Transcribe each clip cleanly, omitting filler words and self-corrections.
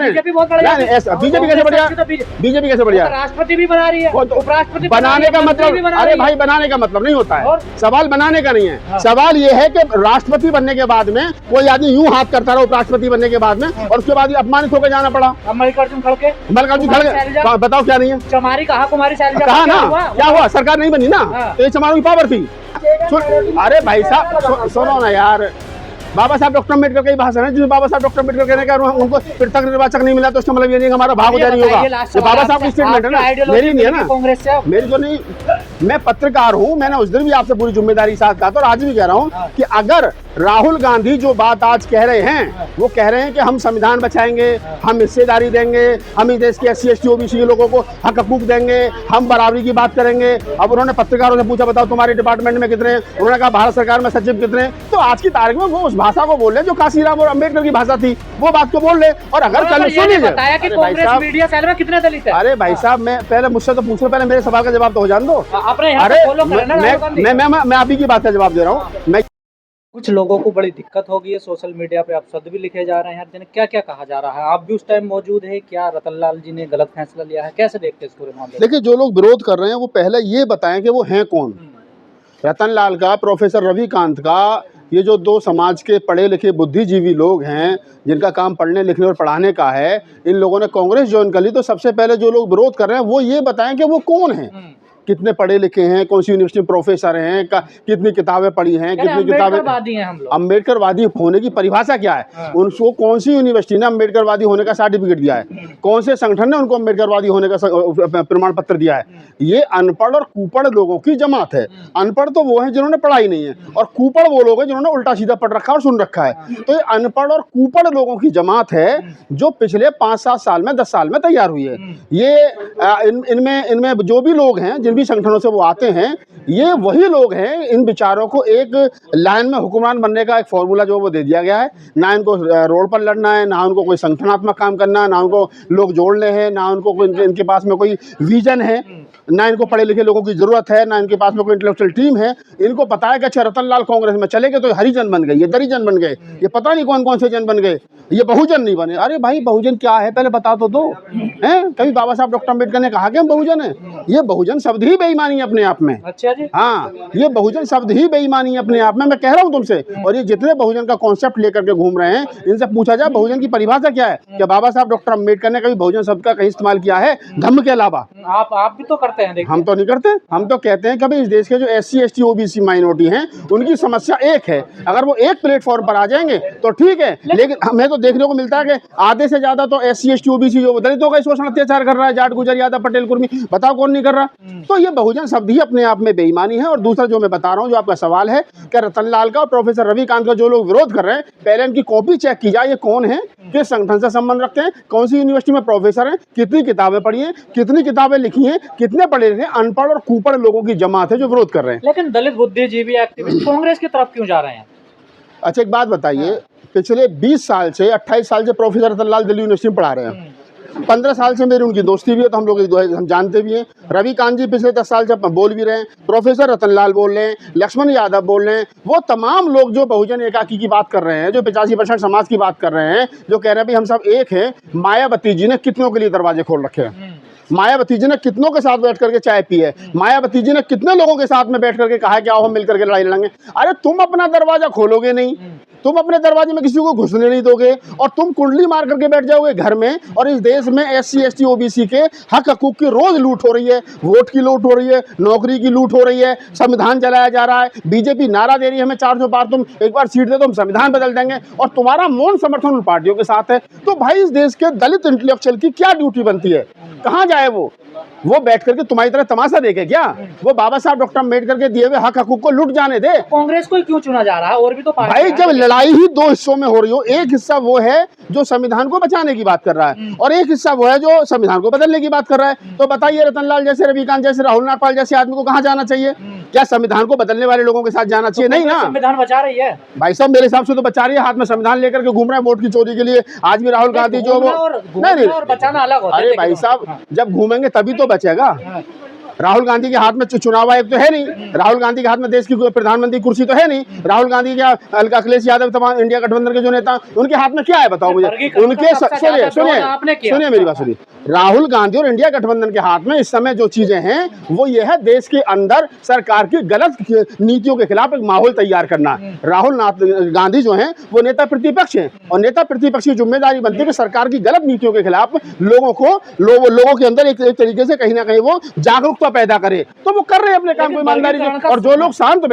BJP बहुत बढ़िया, BJP कैसे बढ़िया, बीजेपी कैसे बढ़िया, राष्ट्रपति भी बना रही है, उपराष्ट्रपति बनाने का मतलब, अरे भाई बनाने का मतलब नहीं होता है, सवाल बनाने का नहीं है, सवाल ये है कि राष्ट्रपति बनने के बाद में कोई आदमी यूं हाथ करता रहा उपराष्ट्रपति बनने के बाद में, और उसके बाद अपमानित होकर जाना पड़ा। मल्लिकार्जुन खड़गे, बताओ क्या नहीं है, चमारी कहा, कुमारी शैलजा कहा ना, क्या हुआ, सरकार नहीं बनी ना, तो ये समारोह की पावर थी। अरे भाई साहब सुनो ना यार, बाबा साहब डॉक्टर अम्बेडकर का ही भाषण है, जिसमें बाबा साहब डॉक्टर अम्बेडकर कहने का उनको पृथक निर्वाचक नहीं मिला तो उसका मतलब ये नहीं हमारा भाग नहीं होगा। ये बाबा साहब की स्टेटमेंट है ना, मेरी नहीं है ना, कांग्रेस से मेरी तो नहीं। मैं पत्रकार हूँ, मैंने उस दिन भी आपसे पूरी जिम्मेदारी साथ कहा था और आज भी कह रहा हूँ कि अगर राहुल गांधी जो बात आज कह रहे हैं, वो कह रहे हैं कि हम संविधान बचाएंगे, हम हिस्सेदारी देंगे, हम इस देश के SC ST OBC के लोगों को हक हकूक देंगे, हम बराबरी की बात करेंगे। अब उन्होंने पत्रकारों से पूछा बताओ तुम्हारे डिपार्टमेंट में कितने, उन्होंने कहा भारत सरकार में सचिव कितने, तो आज की तारीख में वो उस भाषा को बोल रहे जो काशीराम और अम्बेडकर की भाषा थी, वो बात को बोल रहे। और अगर कल सुनिए बताया कि कांग्रेस मीडिया सेल में कितने दलित है। अरे भाई साहब मैं पहले मुझसे तो पूछो, पहले मेरे सवाल का जवाब तो हो जान दो। अरे मैं आप ही की बात का जवाब दे रहा हूँ। मैं कुछ लोगों को बड़ी दिक्कत हो गई है, सोशल मीडिया पे अपशब्द भी लिखे जा रहे हैं, हर दिन क्या क्या कहा जा रहा है। आप भी उस टाइम मौजूद है, क्या रतनलाल जी ने गलत फैसला लिया है, कैसे देखते हैं इस पूरे मामले? देखिए जो लोग विरोध कर रहे हैं वो पहले ये बताएं कि वो हैं कौन। रतनलाल का, प्रोफेसर रविकांत का, ये जो दो समाज के पढ़े लिखे बुद्धिजीवी लोग हैं जिनका काम पढ़ने लिखने और पढ़ाने का है, इन लोगों ने कांग्रेस ज्वाइन कर ली, तो सबसे पहले जो लोग विरोध कर रहे हैं वो ये बताएं कि वो कौन है, कितने पढ़े लिखे हैं, कौन सी यूनिवर्सिटी में प्रोफेसर हैं, कितनी किताबें पढ़ी हैं, कितनी किताबें। अम्बेडकरवादी होने की परिभाषा क्या है? उनको कौन सी यूनिवर्सिटी ने अम्बेडकरवादी होने का सर्टिफिकेट दिया है? कौन से संगठन ने उनको अम्बेडकरवादी होने का प्रमाण पत्र दिया है? ये अनपढ़ और कुपढ़ लोगों की जमात है। अनपढ़ तो वो है जिन्होंने पढ़ाई नहीं है, और कुपढ़ वो लोग हैं जिन्होंने उल्टा सीधा पढ़ रखा और सुन रखा है। तो ये अनपढ़ और कुपढ़ लोगों की जमात है जो पिछले 5-7 साल में 10 साल में तैयार हुई है। ये इनमें जो भी लोग हैं, जिन भी संगठनों से वो आते हैं, ये वही लोग हैं। इन विचारों को एक लाइन में हुक्मरान बनने का एक फॉर्मूला जो वो दे दिया गया है। ना इनको रोड पर लड़ना है, ना उनको कोई संगठनात्मक काम करना है, ना उनको लोग जोड़ने हैं, ना उनको इनके पास में कोई विजन है, ना इनको पढ़े लिखे लोगों की जरूरत है, ना इनके पास में कोई इंटेलेक्चुअल टीम है। इनको पता है कि अच्छा रतनलाल कांग्रेस में चले गए तो हरिजन बन गए, ये दरिजन बन गए, ये पता नहीं कौन कौन से जन बन गए, ये बहुजन नहीं बने। अरे भाई बहुजन क्या है पहले बता तो दो। हैं कभी बाबा साहब डॉक्टर अम्बेडकर ने कहा कि हम बहुजन है? ये बहुजन शब्द ही बेईमानी है अपने आप में। अच्छा जी, हाँ, ये बहुजन शब्द ही बेईमानी है अपने आप में, मैं कह रहा हूँ तुमसे। और ये जितने बहुजन का कॉन्सेप्ट लेकर के घूम रहे हैं, इनसे पूछा जाए बहुजन की परिभाषा क्या है? क्या बाबा साहब डॉक्टर अम्बेडकर ने कभी बहुजन शब्द का कहीं इस्तेमाल किया है धम्म के अलावा? आप भी तो करते हैं। हम तो नहीं करते। हम तो कहते हैं कि भाई इस देश के जो SC ST OBC माइनॉरिटी हैं, उनकी समस्या एक है। अगर वो एक प्लेटफॉर्म पर आ जाएंगे तो ठीक है, लेकिन हमें तो देखने को मिलता है कि आधे से ज्यादा तो SC ST OBC जो दलितों का शोषण अत्याचार कर रहा है, जाट गुजर यादव पटेल कुर्मी, बताओ कौन नहीं कर रहा? तो ये बहुजन शब्द ही अपने आप में बेईमानी है। और दूसरा जो मैं बता रहा हूँ, जो आपका सवाल है कि रतनलाल का और प्रोफेसर रविकांत का जो लोग विरोध कर रहे हैं, पहले इनकी कॉपी चेक की जाए, ये कौन है, किस संगठन से संबंध रखते हैं, कौन सी यूनिवर्सिटी में प्रोफेसर हैं, कितनी किताबें पढ़ी हैं, कितनी किताबें लिखी हैं, कितने पढ़े लिखे। अनपढ़ और कुपढ़ लोगों की जमात है जो विरोध कर रहे हैं। लेकिन दलित बुद्धिजीवी एक्टिविस्ट कांग्रेस की तरफ क्यों जा रहे हैं? अच्छा एक बात बताइए, पिछले 20 साल से 28 साल से प्रोफेसर रतनलाल दिल्ली यूनिवर्सिटी में पढ़ा रहे हैं। 15 साल से मेरी उनकी दोस्ती भी है, तो हम लोग हम जानते भी हैं। रविकांत जी पिछले 10 साल से बोल भी रहे हैं, प्रोफेसर रतनलाल बोल रहे हैं, लक्ष्मण यादव बोल रहे हैं। वो तमाम लोग जो बहुजन एकाकी की बात कर रहे हैं, जो 85% समाज की बात कर रहे हैं, जो कह रहे हैं भाई हम सब एक हैं। मायावती जी ने कितनों के लिए दरवाजे खोल रखे हैं? मायावती जी ने कितनों के साथ बैठ करके चाय पी है? मायावती जी ने कितने लोगों के साथ में बैठ करके कहा है कि आओ हम मिलकर के लड़ाई लड़ेंगे? अरे तुम अपना दरवाजा खोलोगे नहीं, तुम अपने दरवाजे में किसी को घुसने नहीं दोगे, और तुम कुंडली मार करके बैठ जाओगे घर में। और इस देश में SC ST OBC के हक हकूक की रोज लूट हो रही है, वोट की लूट हो रही है, नौकरी की लूट हो रही है, संविधान चलाया जा रहा है। बीजेपी नारा दे रही है हमें 400 पार, तुम एक बार सीट दे तो हम संविधान बदल देंगे, और तुम्हारा मौन समर्थन उन पार्टियों के साथ है। तो भाई इस देश के दलित इंटेलेक्चुअल की क्या ड्यूटी बनती है? कहाँ जाए वो बैठ करके तुम्हारी तरह तमाशा देखे क्या? वो बाबा साहब डॉक्टर अम्बेडकर के दिए हुए हक हकूक को लूट जाने दे। कांग्रेस को क्यों चुना जा रहा है? और भी तो भाई जब लड़ाई ही 2 हिस्सों में हो रही हो, एक हिस्सा वो है जो संविधान को बचाने की बात कर रहा है, और एक हिस्सा वो है जो संविधान को बदलने की बात कर रहा है, तो बताइए रतनलाल जैसे, रविकांत जैसे, राहुल नागपाल जैसे आदमी को कहाँ जाना चाहिए? क्या संविधान को बदलने वाले लोगों के साथ जाना चाहिए? नहीं ना। संविधान बचा रही है भाई साहब, मेरे हिसाब से तो बचा रही है। हाथ में संविधान लेकर के घूम रहे हैं वोट की चोरी के लिए। आज भी राहुल गांधी जो वो नहीं, बचाना अलग होता है। अरे भाई साहब, जब घूमेंगे तभी तो बचेगा। राहुल गांधी के हाथ में चुनाव आयोग तो है नहीं, राहुल गांधी के हाथ में देश की प्रधानमंत्री कुर्सी तो है नहीं, राहुल गांधी क्या अखिलेश यादव तमाम इंडिया गठबंधन के जो नेता उनके हाथ में क्या है बताओ मुझे। उनके सुनिए मेरी बात सुनिए, राहुल गांधी और इंडिया गठबंधन के हाथ में इस समय जो चीजें हैं वो ये है देश के अंदर सरकार की गलत नीतियों के खिलाफ एक माहौल तैयार करना। राहुल गांधी जो हैं वो नेता प्रतिपक्ष हैं और नेता प्रतिपक्ष की जिम्मेदारी बनती है कि सरकार की गलत नीतियों के खिलाफ लोगों के अंदर एक तरीके से कहीं ना कहीं वो जागरूकता पैदा करे। तो वो कर रहे हैं अपने काम को ईमानदारी से। और जो लोग शांत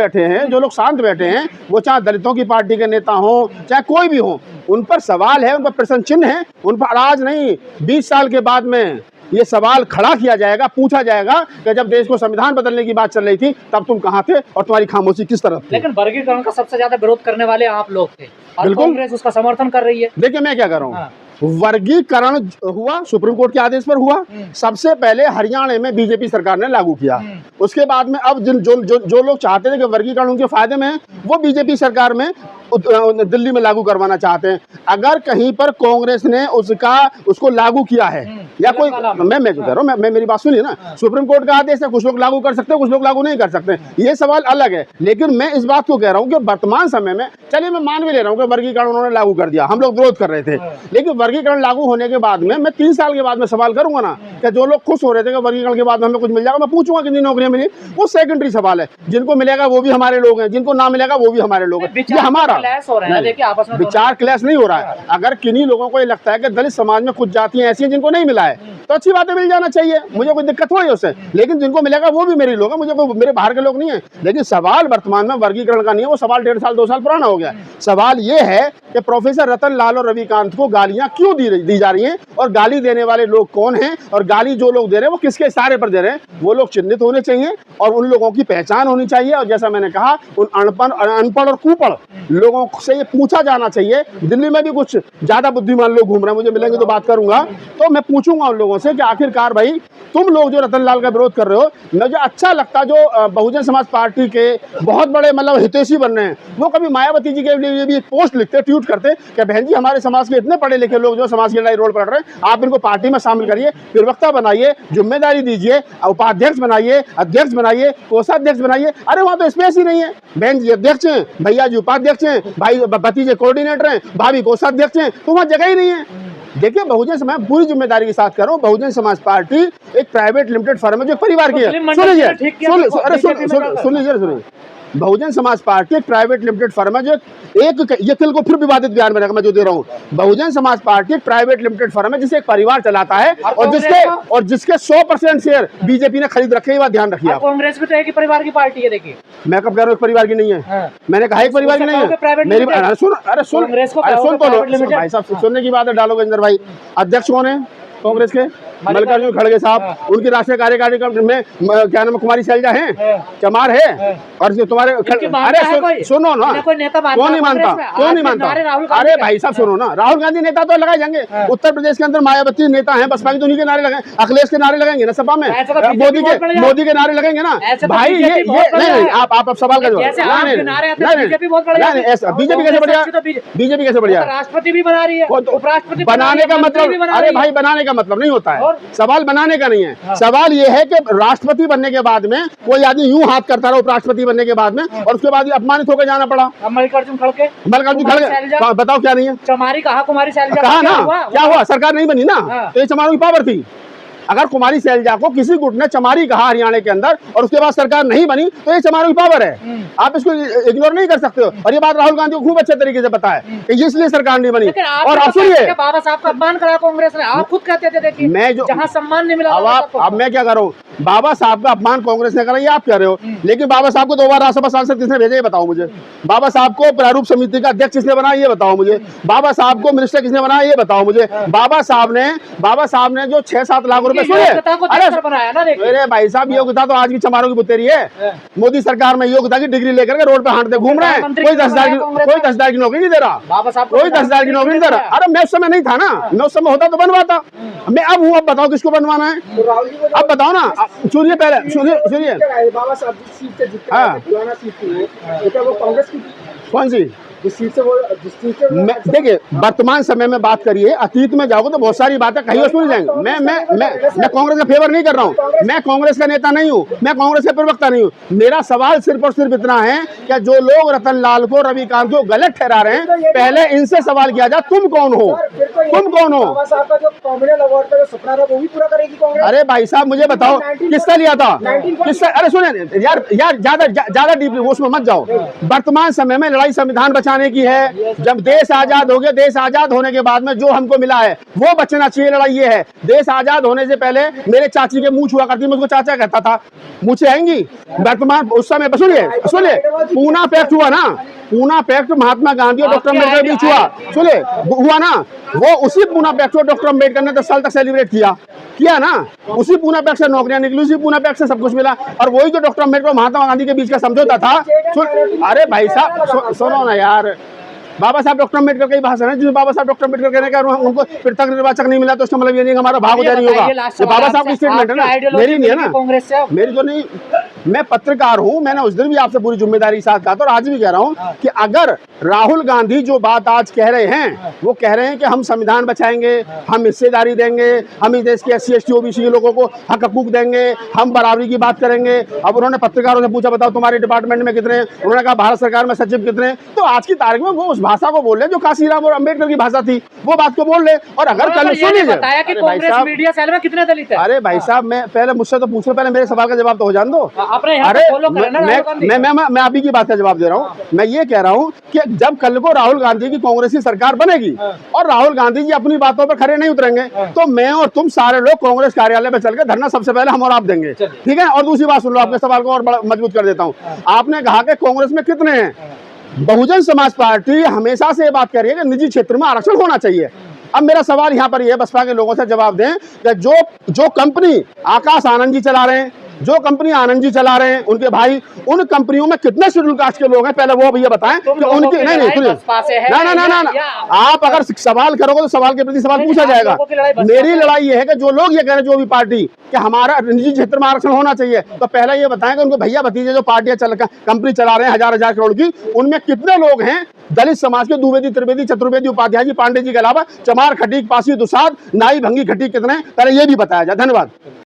बैठे हैं वो चाहे दलितों की पार्टी के नेता हो चाहे कोई भी हो, उन पर सवाल है, उन पर प्रश्न चिन्ह है। उन पर आज नहीं 20 साल के बाद में ये सवाल खड़ा किया जाएगा, पूछा जाएगा कि जब देश को संविधान बदलने की बात चल रही थी तब तुम कहां थे और तुम्हारी खामोशी किस तरफ थी। लेकिन वर्गीकरण का सबसे ज्यादा विरोध करने वाले आप लोग थे और कांग्रेस उसका समर्थन कर रही है। देखिए मैं क्या कर रहा हूँ, वर्गीकरण हुआ सुप्रीम कोर्ट के आदेश पर हुआ। सबसे पहले हरियाणा में बीजेपी सरकार ने लागू किया। उसके बाद में अब जो लोग चाहते थे कि वर्गीकरण उनके फायदे में है वो बीजेपी सरकार में दिल्ली में लागू करवाना चाहते हैं। अगर कहीं पर कांग्रेस ने उसको लागू किया है या कोई मैं जो कह रहा हूँ, मैं मेरी बात सुनिए ना, सुप्रीम कोर्ट का आदेश है, कुछ लोग लागू कर सकते हैं कुछ लोग लागू नहीं कर सकते, ये सवाल अलग है। लेकिन मैं इस बात को कह रहा हूँ कि वर्तमान समय में चलिए मैं मान भी ले रहा हूँ कि वर्गीकरण उन्होंने लागू कर दिया, हम लोग विरोध कर रहे थे, लेकिन वर्गीकरण लागू होने के बाद में मैं 3 साल के बाद में सवाल करूंगा ना कि जो लोग खुश हो रहे थे कि वर्गीकरण के बाद हमें कुछ मिल जाएगा, मैं पूछूंगा कितनी नौकरियां मिली, वो सेकेंडरी सवाल है। जिनको मिलेगा वो भी हमारे लोग हैं, जिनको ना मिलेगा वो भी हमारे लोग हैं। ये हमारा विचार क्लैश नहीं हो रहा है। अगर किन्हीं लोगों को ये लगता है कि दलित समाज में कुछ जातियां ऐसी हैं जिनको नहीं मिला है तो अच्छी बात है, मिल जाना चाहिए, मुझे कोई दिक्कत हो उससे, लेकिन जिनको मिलेगा वो भी मेरे लोग हैं, मुझे कोई मेरे बाहर के लोग नहीं है। लेकिन सवाल वर्तमान में वर्गीकरण का नहीं है, वो सवाल 1.5 साल 2 साल पुराना हो गया। सवाल ये है कि प्रोफेसर रतन लाल और रविकांत को गालियां क्यों दी जा रही हैं और गाली देने वाले लोग कौन हैं और गाली जो लोग दे रहे हैं वो किसके इशारे पर दे रहे हैं, वो लोग चिन्हित होने चाहिए और उन लोगों की पहचान होनी चाहिए। और जैसा मैंने कहा, उन अनपढ़ और कुपढ़ लोगों से ये पूछा जाना चाहिए। दिल्ली में भी कुछ ज्यादा बुद्धिमान लोग घूम रहे हैं, मुझे मिलेंगे तो बात करूंगा, तो मैं पूछूंगा उन लोगों से कि आखिरकार भाई तुम लोग जो रतन लाल का विरोध कर रहे हो, मुझे अच्छा लगता जो बहुजन समाज पार्टी के बहुत बड़े मतलब हितैषी बन रहे हैं, वो कभी मायावती जी के लिए भी एक पोस्ट लिखते, ट्वीट करते कि बहन जी हमारे समाज के इतने पढ़े लिखे लोग जो समाज की लड़ाई रोड पर लड़ रहे हैं, आप इनको पार्टी में शामिल करिए, प्रवक्ता बनाइए, जिम्मेदारी दीजिए, उपाध्यक्ष बनाइए, अध्यक्ष बनाइए, कोषाध्यक्ष बनाइए। अरे वहां तो स्पेस ही नहीं है, बहन जी अध्यक्ष हैं, भैया जी उपाध्यक्ष हैं, भाई भतीजे कोऑर्डिनेटर हैं, भाभी कोषाध्यक्ष हैं, तो वहां जगह ही नहीं है। देखिए बहुजन समाज, पूरी जिम्मेदारी के साथ कर रहा हूँ, बहुजन समाज पार्टी एक प्राइवेट लिमिटेड फर्म है जो परिवार की है। सुनिए, बहुजन समाज पार्टी एक प्राइवेट लिमिटेड फर्म है जो ये तिल को फिर विवादित बयान में रखा मैं जो दे रहा हूँ। बहुजन समाज पार्टी एक प्राइवेट लिमिटेड फर्म है जिसे एक परिवार चलाता है और जिसके 100% शेयर बीजेपी ने खरीद रखे, ये बात ध्यान रखिए। कांग्रेस भी तो एक परिवार की पार्टी है। देखिए मैं कब कह रहा हूँ परिवार की नहीं है, मैंने कहा एक परिवार की नहीं है। मेरी सुन तो लो भाई साहब, सुनने की बात है, डालोगे अंदर भाई। अध्यक्ष कौन है कांग्रेस के? मल्लिकार्जुन खड़गे साहब, उनकी राष्ट्रीय कार्यकारिणी में क्या नाम, कुमारी शैलजा है, चमार है, और तुम्हारे अरे सुनो ना, कौन नहीं मानता? अरे भाई साहब सुनो ना, राहुल गांधी नेता तो लगाए जाएंगे, उत्तर प्रदेश के अंदर मायावती नेता है, बसपा की तो उन्हीं के नारे लगे, अखिलेश के नारे लगेंगे ना सभा में, मोदी के नारे लगेंगे ना भाई। ये नहीं, आप सवाल का जवाब, बीजेपी कैसे बढ़िया, बीजेपी कैसे बढ़िया, राष्ट्रपति भी बना रही है, उपराष्ट्रपति बनाने का मतलब, अरे भाई बनाने का मतलब नहीं होता है, सवाल बनाने का नहीं है। हाँ। सवाल ये है कि राष्ट्रपति बनने के बाद में कोई आदमी यूं हाथ करता रहा उपराष्ट्रपति बनने के बाद में, और उसके बाद अपमानित होकर जाना पड़ा। मल्लिकार्जुन खड़गे बताओ क्या नहीं है? चमारी कहा, कुमारी शैलजा कहा ना, क्या हुआ? सरकार नहीं बनी ना, तो ये चमारों की पावर थी। अगर कुमारी शैलजा को किसी गुट ने चमारी कहा हरियाणा के अंदर और उसके बाद सरकार नहीं बनी तो ये चमारों की पावर है, आप इसको इग्नोर नहीं कर सकते हो। और ये बात राहुल गांधी को खूब अच्छे तरीके से पता है कि इसलिए सरकार नहीं बनी। और अब सुनिए, बाबा साहब का अपमान करा कांग्रेस ने, आप खुद कहते थे देखिए मैं जो जहां सम्मान नहीं मिला। अब मैं क्या कर रहा हूँ, बाबा साहब का अपमान कांग्रेस ने करा, ये आप कह रहे हो, लेकिन बाबा साहब को 2 बार राज्यसभा सांसद किसने भेजा ये बताओ मुझे। बाबा साहब को प्रारूप समिति का अध्यक्ष किसने बनाया ये बताओ मुझे। बाबा साहब को मिनिस्टर किसने बनाया ये बताओ मुझे। बाबा साहब ने जो 6-7 लाख रुपए, सुनिए अरे भाई साहब, योग्यता तो आज भी चमारों की बुतेरी है। मोदी सरकार में योग्यता की डिग्री लेकर के रोड पे हांटते घूम रहे हैं, कोई 10,000 की नौकरी नहीं दे रहा, कोई 10,000 की नौकरी नहीं दे रहा। अरे मैं उस समय नहीं था ना, मैं उस समय होता तो बनवाता, मैं अब हूँ, अब बताओ किसको बनवाना है, अब बताओ ना। सुनिए पहले, सुनिए, बाबा साहब सीट से जीते, हाँ पुराना सीट थी वो कांग्रेस की, कौन सी? देखिए वर्तमान समय में बात करिए, अतीत में जाओगे तो बहुत सारी बातें कही उसमें नहीं जाएंगे। मैं कांग्रेस का फेवर नहीं कर रहा हूँ, मैं कांग्रेस का नेता नहीं हूँ, मैं कांग्रेस का प्रवक्ता नहीं हूँ। मेरा सवाल सिर्फ और सिर्फ इतना है कि जो लोग रतन लाल को, रविकांत को गलत ठहरा रहे हैं, पहले इनसे सवाल किया जाए, तुम कौन हो? तुम कौन हो? बाबा साहब का जो कॉम्युनल अवार्ड का जो सपना था वो भी पूरा करेगी कांग्रेस। अरे भाई साहब मुझे बताओ किससे लिया था, किससे? अरे सुने यार ज्यादा डीपली उसमें मत जाओ। वर्तमान समय में लड़ाई संविधान बचाने की है। जब देश आजाद हो गया, देश आजाद होने के बाद में जो हमको मिला है वो बचना चाहिए। लड़ाई ये है, देश आजाद होने से पहले मेरे चाची के मुंह छुआ करती, मुझको चाचा कहता था, मुझे आएंगी। वर्तमान उस समय सुनिए पूना पैक्ट हुआ ना, पूना पैक्ट महात्मा गांधी और डॉक्टर अम्बेडकर के बीच हुआ ना, वो उसी पूना पैक्ट को डॉक्टर अम्बेडकर ने 10 साल तक सेलिब्रेट किया ना। उसी पूना पैक्ट से नौकरियां निकली, उसी पूना पैक्ट से सब कुछ मिला। और वही जो डॉक्टर अम्बेडकर और महात्मा गांधी के बीच का समझौता था। अरे भाई साहब सुनो ना यार, बाबा साहब डॉक्टर अम्बेडकर का भाषण है जिसमें बाबा साहब डॉक्टर अम्बेडकर कहने का उनको पृथक निर्वाचक नहीं मिला तो उसका मतलब ये नहीं कि हमारा भाग नहीं होगा। बाबा साहब की स्टेटमेंट है ना, मेरी नहीं है ना, मेरी तो नहीं। मैं पत्रकार हूं, मैंने उस दिन भी आपसे पूरी जिम्मेदारी के साथ कहा था और आज भी कह रहा हूं कि अगर राहुल गांधी जो बात आज कह रहे हैं, वो कह रहे हैं कि हम संविधान बचाएंगे, हम हिस्सेदारी देंगे, हम इस देश के SC ST OBC लोगों को हक हकूक देंगे, हम बराबरी की बात करेंगे। अब उन्होंने पत्रकारों से पूछा बताओ तुम्हारे डिपार्टमेंट में कितने, उन्होंने कहा भारत सरकार में सचिव कितने। तो आज की तारीख में वो उस भाषा को बोल रहे जो काशीराम और अम्बेडकर की भाषा थी, वो बात को बोल रहे। और अगर कल सुनिए बताया कि कांग्रेस मीडिया सेल में कितने दलित हैं? अरे भाई साहब मैं पहले मुझसे तो पूछ लो, पहले मेरे सवाल का जवाब तो हो जान दो। अरे मैं अभी की बात का जवाब दे रहा हूँ। मैं ये कह रहा हूँ कि जब कल को राहुल गांधी की कांग्रेस की सरकार बनेगी और राहुल गांधी जी अपनी बातों पर खड़े नहीं उतरेंगे तो मैं और तुम सारे लोग कांग्रेस कार्यालय में चलकर धरना सबसे पहले हम और आप देंगे, ठीक है? और दूसरी बात सुन लो, आपके सवाल को और मजबूत कर देता हूँ। आपने कहा कि कांग्रेस में कितने हैं? बहुजन समाज पार्टी हमेशा से ये बात कर रही है कि निजी क्षेत्र में आरक्षण होना चाहिए। अब मेरा सवाल यहाँ पर ये बसपा के लोगों से जवाब दें कि जो कंपनी आकाश आनंद जी चला रहे हैं, जो कंपनी आनंद जी चला रहे हैं, उनके भाई, उन कंपनियों में कितने शेड्यूल कास्ट के लोग हैं? पहले वो भैया बताएं कि उनकी ना आप अगर सवाल करोगे तो सवाल के प्रति सवाल पूछा जाएगा। मेरी लड़ाई ये है कि जो लोग ये कह रहे हैं, जो भी पार्टी कि हमारा निजी क्षेत्र में आरक्षण होना चाहिए, तो पहले ये बताएं कि उनके भैया भतीजे जो पार्टियां कंपनी चला रहे हैं हजार करोड़ की, उनमें कितने लोग हैं दलित समाज के? द्विवेदी, त्रिवेदी, चतुर्वेदी, उपाध्याय जी, पांडे जी के अलावा चमार, खटीक, पासी, दुसाद, नाई, भंगी, खटीक कितने? पहले ये भी बताया जाए। धन्यवाद।